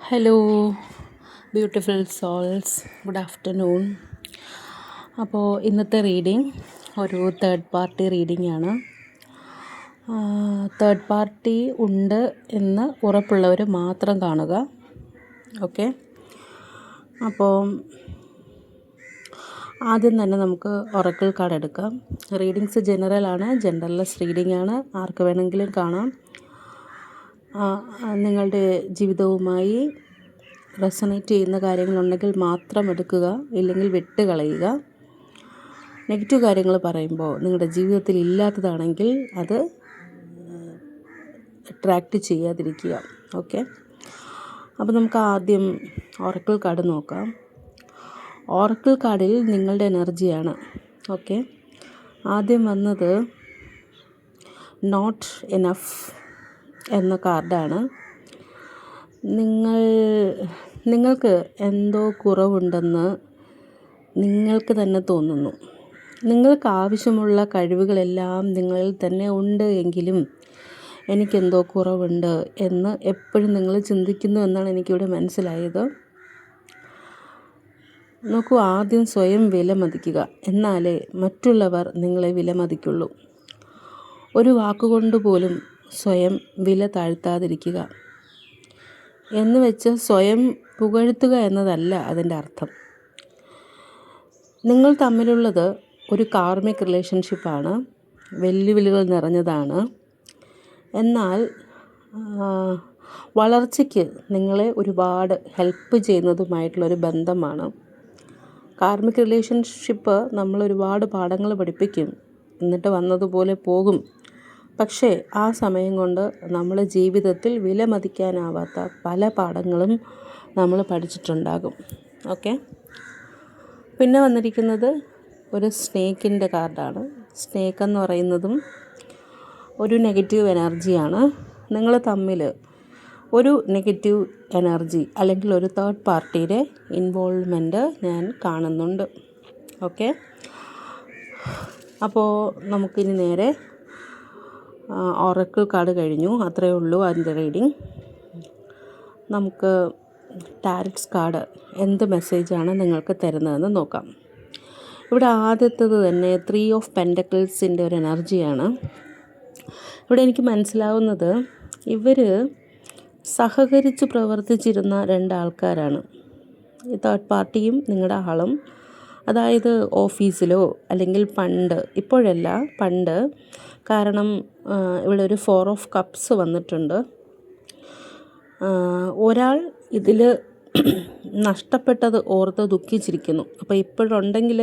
Hello beautiful souls, good afternoon. അപ്പോൾ ഇന്നത്തെ reading ഒരു തേർഡ് പാർട്ടി റീഡിംഗ് ആണ്. തേർഡ് പാർട്ടി ഉണ്ട് എന്ന് ഉറപ്പുള്ളവർ മാത്രം കാണുക. ഓക്കെ, അപ്പോൾ ആദ്യം തന്നെ നമുക്ക് ഒറക്കിൾ കാർഡ് എടുക്കാം. റീഡിങ്സ് ജനറൽ ആണ്, ജെൻഡർലെസ് റീഡിംഗ് ആണ്, ആർക്ക് വേണമെങ്കിലും കാണാം. നിങ്ങളുടെ ജീവിതവുമായി റെസണേറ്റ് ചെയ്യുന്ന കാര്യങ്ങളുണ്ടെങ്കിൽ മാത്രം എടുക്കുക, ഇല്ലെങ്കിൽ വിട്ട് കളയുക. നെഗറ്റീവ് കാര്യങ്ങൾ പറയുമ്പോൾ നിങ്ങളുടെ ജീവിതത്തിൽ ഇല്ലാത്തതാണെങ്കിൽ അത് അട്രാക്റ്റ് ചെയ്യാതിരിക്കുക. ഓക്കെ, അപ്പോൾ നമുക്ക് ആദ്യം ഒറക്കിൾ കാർഡ് നോക്കാം. ഒറക്കിൾ കാർഡിൽ നിങ്ങളുടെ എനർജിയാണ്. ഓക്കെ, ആദ്യം വന്നത് നോട്ട് എനഫ് എന്ന കാർഡാണ്. നിങ്ങൾക്ക് എന്തോ കുറവുണ്ടെന്ന് നിങ്ങൾക്ക് തന്നെ തോന്നുന്നു. നിങ്ങൾക്ക് ആവശ്യമുള്ള കഴിവുകളെല്ലാം നിങ്ങളിൽ തന്നെ ഉണ്ട്, എങ്കിലും എനിക്കെന്തോ കുറവുണ്ട് എന്ന് എപ്പോഴും നിങ്ങൾ ചിന്തിക്കുന്നു എന്നാണ് എനിക്കിവിടെ മനസ്സിലായത്. നോക്കൂ, ആദ്യം സ്വയം വിലമതിക്കുക, എന്നാലേ മറ്റുള്ളവർ നിങ്ങളെ വിലമതിക്കുള്ളൂ. ഒരു വാക്കുകൊണ്ട് പോലും സ്വയം വില താഴ്ത്താതിരിക്കുക. എന്ന് വെച്ച് സ്വയം പുകഴ്ത്തുക എന്നതല്ല അതിൻ്റെ അർത്ഥം. നിങ്ങൾ തമ്മിലുള്ളത് ഒരു കാർമിക് റിലേഷൻഷിപ്പാണ്, വെല്ലുവിളികൾ നിറഞ്ഞതാണ്. എന്നാൽ വളർച്ചയ്ക്ക് നിങ്ങളെ ഒരുപാട് ഹെൽപ്പ് ചെയ്യുന്നതുമായിട്ടുള്ളൊരു ബന്ധമാണ്. കാർമിക് റിലേഷൻഷിപ്പ് നമ്മൾ ഒരുപാട് പാഠങ്ങൾ പഠിപ്പിക്കും, എന്നിട്ട് വന്നതുപോലെ പോകും. പക്ഷേ ആ സമയം കൊണ്ട് നമ്മൾ ജീവിതത്തിൽ വിലമതിക്കാനാവാത്ത പല പാഠങ്ങളും നമ്മൾ പഠിച്ചിട്ടുണ്ടാകും. ഓക്കെ, പിന്നെ വന്നിരിക്കുന്നത് ഒരു സ്നേക്കിൻ്റെ കാർഡാണ്. സ്നേക്ക് എന്ന് പറയുന്നതും ഒരു നെഗറ്റീവ് എനർജിയാണ്. നിങ്ങൾ തമ്മിൽ ഒരു നെഗറ്റീവ് എനർജി അല്ലെങ്കിൽ ഒരു തേർഡ് പാർട്ടിയുടെ ഇൻവോൾവ്മെൻറ്റ് ഞാൻ കാണുന്നുണ്ട്. ഓക്കെ, അപ്പോൾ നമുക്കിനി നേരെ ഒറക്കിൾ കാർഡ് കഴിഞ്ഞു, അത്രയേ ഉള്ളൂ അതിൻ്റെ റീഡിങ്. നമുക്ക് ടാരറ്റ്സ് കാർഡ് എന്ത് മെസ്സേജാണ് നിങ്ങൾക്ക് തരുന്നതെന്ന് നോക്കാം. ഇവിടെ ആദ്യത്തേത് തന്നെ 3 ഓഫ് പെൻറ്റക്കിൾസിൻ്റെ ഒരു എനർജിയാണ്. ഇവിടെ എനിക്ക് മനസ്സിലാവുന്നത് ഇവർ സഹകരിച്ച് പ്രവർത്തിച്ചിരുന്ന 2 ആൾക്കാരാണ്. ഈ തേർഡ് പാർട്ടിയും നിങ്ങളുടെ ആളും. അതായത് ഓഫീസിലോ അല്ലെങ്കിൽ പണ്ട്, ഇപ്പോഴല്ല പണ്ട്. കാരണം ഇവിടെ ഒരു 4 ഓഫ് കപ്സ് വന്നിട്ടുണ്ട്. ഒരാൾ ഇതിൽ നഷ്ടപ്പെട്ടത് ഓർത്ത് ദുഃഖിച്ചിരിക്കുന്നു. അപ്പോൾ ഇപ്പോഴുണ്ടെങ്കിൽ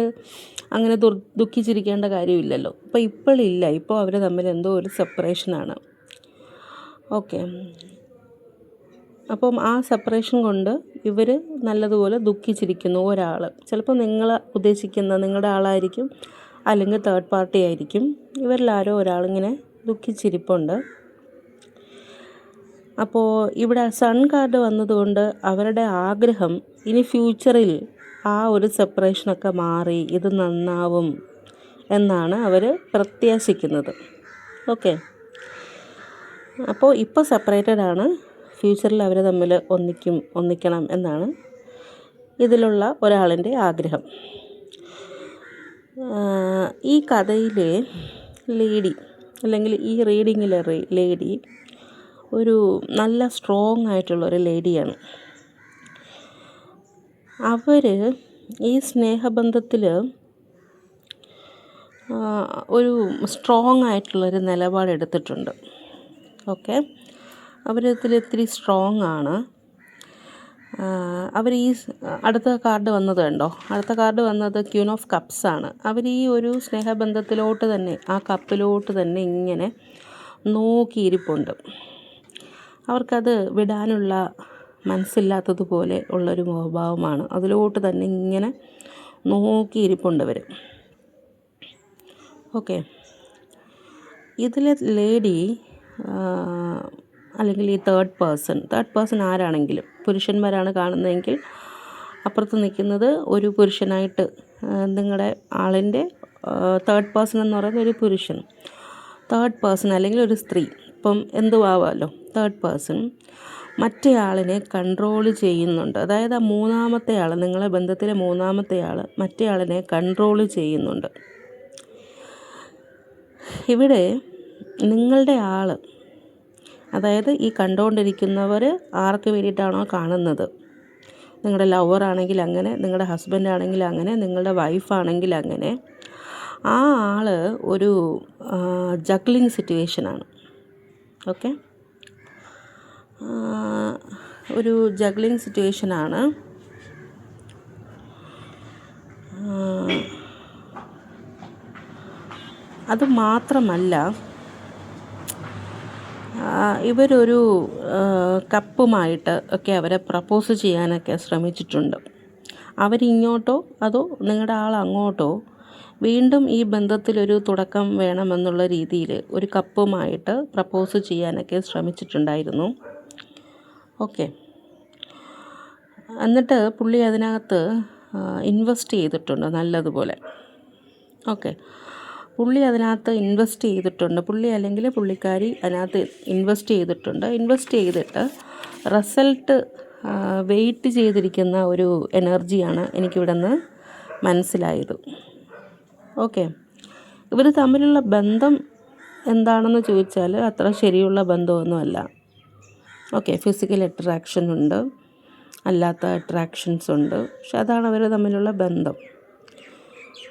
അങ്ങനെ ദുഃഖിച്ചിരിക്കേണ്ട കാര്യമില്ലല്ലോ. അപ്പോൾ ഇപ്പോഴില്ല, ഇപ്പോൾ അവർ തമ്മിൽ എന്തോ ഒരു സെപ്പറേഷനാണ്. ഓക്കെ, അപ്പം ആ സെപ്പറേഷൻ കൊണ്ട് ഇവർ നല്ലതുപോലെ ദുഃഖിച്ചിരിക്കുന്നു. ഒരാൾ ചിലപ്പോൾ നിങ്ങൾ ഉദ്ദേശിക്കുന്ന നിങ്ങളുടെ ആളായിരിക്കും, അല്ലെങ്കിൽ തേർഡ് പാർട്ടി ആയിരിക്കും. ഇവരിലാരോ ഒരാളിങ്ങനെ ദുഃഖിച്ചിരിപ്പുണ്ട്. അപ്പോൾ ഇവിടെ സൺ കാർഡ് വന്നതുകൊണ്ട് അവരുടെ ആഗ്രഹം ഇനി ഫ്യൂച്ചറിൽ ആ ഒരു സെപ്പറേഷനൊക്കെ മാറി ഇത് നന്നാവും എന്നാണ് അവർ പ്രത്യാശിക്കുന്നത്. ഓക്കെ, അപ്പോൾ ഇപ്പോൾ സെപ്പറേറ്റഡ് ആണ്, ഫ്യൂച്ചറിൽ അവർ തമ്മിൽ ഒന്നിക്കണം എന്നാണ് ഇതിലുള്ള ഒരാളിൻ്റെ ആഗ്രഹം. ഈ കഥയിലെ ലേഡി അല്ലെങ്കിൽ ഈ റീഡിങ്ങിലെ ലേഡി ഒരു നല്ല സ്ട്രോങ് ആയിട്ടുള്ളൊരു ലേഡിയാണ്. അവർ ഈ സ്നേഹബന്ധത്തിൽ ഒരു സ്ട്രോങ് ആയിട്ടുള്ളൊരു നിലപാടെടുത്തിട്ടുണ്ട്. ഓക്കെ, അവരിതിൽ ഇത്തിരി സ്ട്രോങ് ആണ്. അവർ ഈ അടുത്ത കാർഡ് വന്നത് കണ്ടോ, അടുത്ത കാർഡ് വന്നത് ക്യൂൻ ഓഫ് കപ്സ് ആണ്. അവർ ഈ ഒരു സ്നേഹബന്ധത്തിലോട്ട് തന്നെ, ആ കപ്പിലോട്ട് തന്നെ ഇങ്ങനെ നോക്കിയിരിപ്പുണ്ട്. അവർക്കത് വിടാനുള്ള മനസ്സില്ലാത്തതുപോലെ ഉള്ളൊരു മുഖഭാവമാണ്. അതിലോട്ട് തന്നെ ഇങ്ങനെ നോക്കിയിരിപ്പുണ്ട് അവർ. ഓക്കെ, ഇതിലെ ലേഡി അല്ലെങ്കിൽ ഈ തേർഡ് പേഴ്സൺ ആരാണെങ്കിലും, പുരുഷന്മാരാണ് കാണുന്നതെങ്കിൽ അപ്പുറത്ത് നിൽക്കുന്നത് ഒരു പുരുഷനായിട്ട്, നിങ്ങളുടെ ആളിൻ്റെ തേർഡ് പേഴ്സൺ എന്ന് പറയുന്ന ഒരു പുരുഷൻ, തേർഡ് പേഴ്സൺ അല്ലെങ്കിൽ ഒരു സ്ത്രീ, ഇപ്പം എന്തും ആവാമല്ലോ. തേർഡ് പേഴ്സൺ മറ്റേയാളിനെ കൺട്രോൾ ചെയ്യുന്നുണ്ട്. അതായത് ആ മൂന്നാമത്തെ ആൾ, നിങ്ങളെ ബന്ധത്തിലെ മൂന്നാമത്തെ ആൾ മറ്റേയാളിനെ കൺട്രോൾ ചെയ്യുന്നുണ്ട്. ഇവിടെ നിങ്ങളുടെ ആൾ, അതായത് ഈ കണ്ടുകൊണ്ടിരിക്കുന്നവർ ആർക്ക് വേണ്ടിയിട്ടാണോ കാണുന്നത്, നിങ്ങളുടെ ലവർ ആണെങ്കിൽ അങ്ങനെ, നിങ്ങളുടെ ഹസ്ബൻഡ് ആണെങ്കിൽ അങ്ങനെ, നിങ്ങളുടെ വൈഫാണെങ്കിൽ അങ്ങനെ, ആ ആൾ ഒരു ജഗ്ലിങ് സിറ്റുവേഷനാണ്. ഓക്കെ, ഒരു ജഗ്ലിങ് സിറ്റുവേഷനാണ്. അത് മാത്രമല്ല, ഇവരൊരു കപ്പുമായിട്ട് ഒക്കെ അവരെ പ്രപ്പോസ് ചെയ്യാനൊക്കെ ശ്രമിച്ചിട്ടുണ്ട്. അവരിങ്ങോട്ടോ അതോ നിങ്ങളുടെ ആൾ അങ്ങോട്ടോ വീണ്ടും ഈ ബന്ധത്തിലൊരു തുടക്കം വേണമെന്നുള്ള രീതിയിൽ ഒരു കപ്പുമായിട്ട് പ്രപ്പോസ് ചെയ്യാനൊക്കെ ശ്രമിച്ചിട്ടുണ്ടായിരുന്നു. ഓക്കെ, എന്നിട്ട് പുള്ളി അതിനകത്ത് ഇൻവെസ്റ്റ് ചെയ്തിട്ടുണ്ട് നല്ലതുപോലെ. ഓക്കെ, പുള്ളി അതിനകത്ത് ഇൻവെസ്റ്റ് ചെയ്തിട്ടുണ്ട്, പുള്ളി അല്ലെങ്കിൽ പുള്ളിക്കാരി അതിനകത്ത് ഇൻവെസ്റ്റ് ചെയ്തിട്ട് റിസൾട്ട് വെയിറ്റ് ചെയ്തിരിക്കുന്ന ഒരു എനർജിയാണ് എനിക്കിവിടെ നിന്ന് മനസ്സിലായത്. ഓക്കെ, ഇവർ തമ്മിലുള്ള ബന്ധം എന്താണെന്ന് ചോദിച്ചാൽ അത്ര ശരിയുള്ള ബന്ധമൊന്നുമല്ല. ഓക്കെ, ഫിസിക്കൽ അട്രാക്ഷൻ ഉണ്ട്, അല്ലാത്ത അട്രാക്ഷൻസ് ഉണ്ട്, പക്ഷെ അതാണ് അവർ തമ്മിലുള്ള ബന്ധം.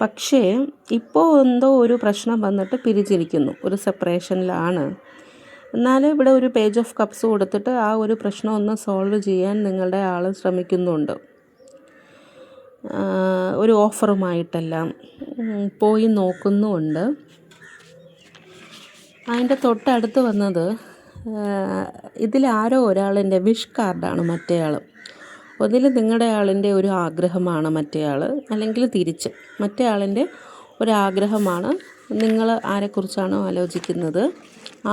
പക്ഷേ ഇപ്പോൾ എന്തോ ഒരു പ്രശ്നം വന്നിട്ട് പിരിച്ചിരിക്കുന്നു, ഒരു സെപ്പറേഷനിലാണ്. എന്നാൽ ഇവിടെ ഒരു പേജ് ഓഫ് കപ്സ് കൊടുത്തിട്ട് ആ ഒരു പ്രശ്നം ഒന്ന് സോൾവ് ചെയ്യാൻ നിങ്ങളുടെ ആൾ ശ്രമിക്കുന്നുണ്ട്. ഒരു ഓഫറുമായിട്ടെല്ലാം പോയി നോക്കുന്നുമുണ്ട്. അതിൻ്റെ തൊട്ടടുത്ത് വന്നത് ഇതിലാരോ ഒരാളിൻ്റെ വിഷ് കാർഡാണ് മറ്റേയാൾ. ഒന്നിൽ നിങ്ങളുടെ ആളിൻ്റെ ഒരു ആഗ്രഹമാണ് മറ്റേയാൾ, അല്ലെങ്കിൽ തിരിച്ച് മറ്റേ ആളിൻ്റെ ഒരാഗ്രഹമാണ്. നിങ്ങൾ ആരെക്കുറിച്ചാണോ ആലോചിക്കുന്നത്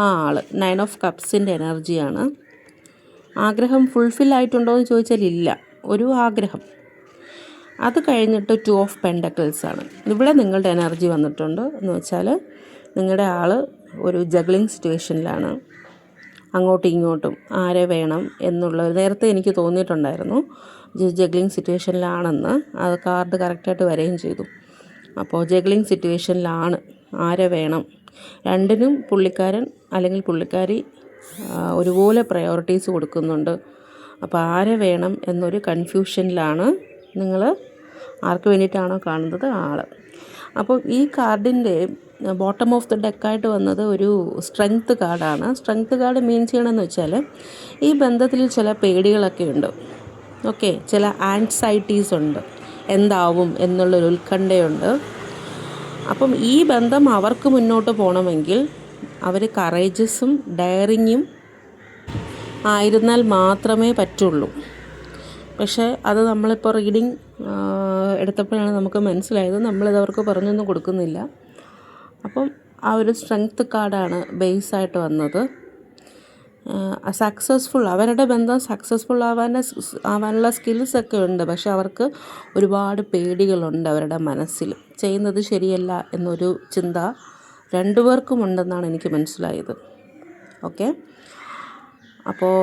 ആ ആൾ 9 ഓഫ് കപ്സിൻ്റെ എനർജിയാണ്. ആഗ്രഹം ഫുൾഫിൽ ആയിട്ടുണ്ടോ എന്ന് ചോദിച്ചാൽ ഇല്ല, ഒരു ആഗ്രഹം. അത് കഴിഞ്ഞിട്ട് 2 ഓഫ് പെൻഡക്കിൾസ് ആണ്. ഇവിടെ നിങ്ങളുടെ എനർജി വന്നിട്ടുണ്ട് എന്ന് വെച്ചാൽ നിങ്ങളുടെ ആൾ ഒരു ജഗ്ലിങ് സിറ്റുവേഷനിലാണ്. അങ്ങോട്ടും ഇങ്ങോട്ടും ആരെ വേണം എന്നുള്ളത് നേരത്തെ എനിക്ക് തോന്നിയിട്ടുണ്ടായിരുന്നു, ജഗ്ലിങ് സിറ്റുവേഷനിലാണെന്ന്. അത് കാർഡ് കറക്റ്റായിട്ട് വരികയും ചെയ്തു. അപ്പോൾ ജഗ്ലിങ് സിറ്റുവേഷനിലാണ്, ആരെ വേണം, രണ്ടിനും പുള്ളിക്കാരൻ അല്ലെങ്കിൽ പുള്ളിക്കാരി ഒരുപോലെ പ്രയോറിറ്റീസ് കൊടുക്കുന്നുണ്ട്. അപ്പോൾ ആരെ വേണം എന്നൊരു കൺഫ്യൂഷനിലാണ് നിങ്ങൾ, ആർക്ക് വേണ്ടിയിട്ടാണോ കാണുന്നത് ആൾ. അപ്പോൾ ഈ കാർഡിൻ്റെ ബോട്ടം ഓഫ് ദ ഡെക്കായിട്ട് വന്നത് ഒരു സ്ട്രെങ്ത് കാർഡാണ്. സ്ട്രെങ്ത് കാർഡ് മീൻ ചെയ്യണമെന്ന് വെച്ചാൽ ഈ ബന്ധത്തിൽ ചില പേടികളൊക്കെ ഉണ്ട്. ഓക്കെ, ചില ആൻസൈറ്റീസ് ഉണ്ട്, എന്താവും എന്നുള്ളൊരു ഉത്കണ്ഠയുണ്ട്. അപ്പം ഈ ബന്ധം അവർക്ക് മുന്നോട്ട് പോകണമെങ്കിൽ അവർ കറേജസും ഡയറിങ്ങും ആയിരുന്നാൽ മാത്രമേ പറ്റുള്ളൂ. പക്ഷേ അത് നമ്മളിപ്പോൾ റീഡിങ് എടുത്തപ്പോഴാണ് നമുക്ക് മനസ്സിലായത്, നമ്മളിത് അവർക്ക് പറഞ്ഞൊന്നും കൊടുക്കുന്നില്ല. അപ്പം ആ ഒരു സ്ട്രെങ്ത് കാർഡാണ് ബേസായിട്ട് വന്നത്. സക്സസ്ഫുൾ, അവരുടെ ബന്ധം സക്സസ്ഫുൾ ആവാനുള്ള സ്കിൽസൊക്കെ ഉണ്ട്, പക്ഷെ അവർക്ക് ഒരുപാട് പേടികളുണ്ട് അവരുടെ മനസ്സിൽ. ചെയ്യുന്നത് ശരിയല്ല എന്നൊരു ചിന്ത രണ്ടുപേർക്കും ഉണ്ടെന്നാണ് എനിക്ക് മനസ്സിലായത്. ഓക്കെ, അപ്പോൾ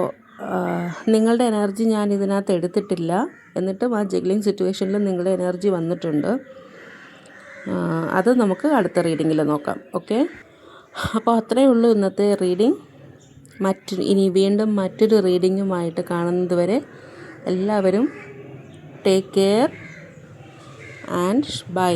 നിങ്ങളുടെ എനർജി ഞാൻ ഇതിനകത്ത് എടുത്തിട്ടില്ല, എന്നിട്ടും ആ ജഗ്ലിങ് സിറ്റുവേഷനിൽ നിങ്ങളുടെ എനർജി വന്നിട്ടുണ്ട്. അത് നമുക്ക് അടുത്ത റീഡിങ്ങിൽ നോക്കാം. ഓക്കെ, അപ്പോൾ അത്രയേ ഉള്ളൂ ഇന്നത്തെ റീഡിങ്. ഇനി വീണ്ടും മറ്റൊരു റീഡിങ്ങുമായിട്ട് കാണുന്നത് വരെ എല്ലാവരും ടേക്ക് കെയർ ആൻഡ് ബൈ.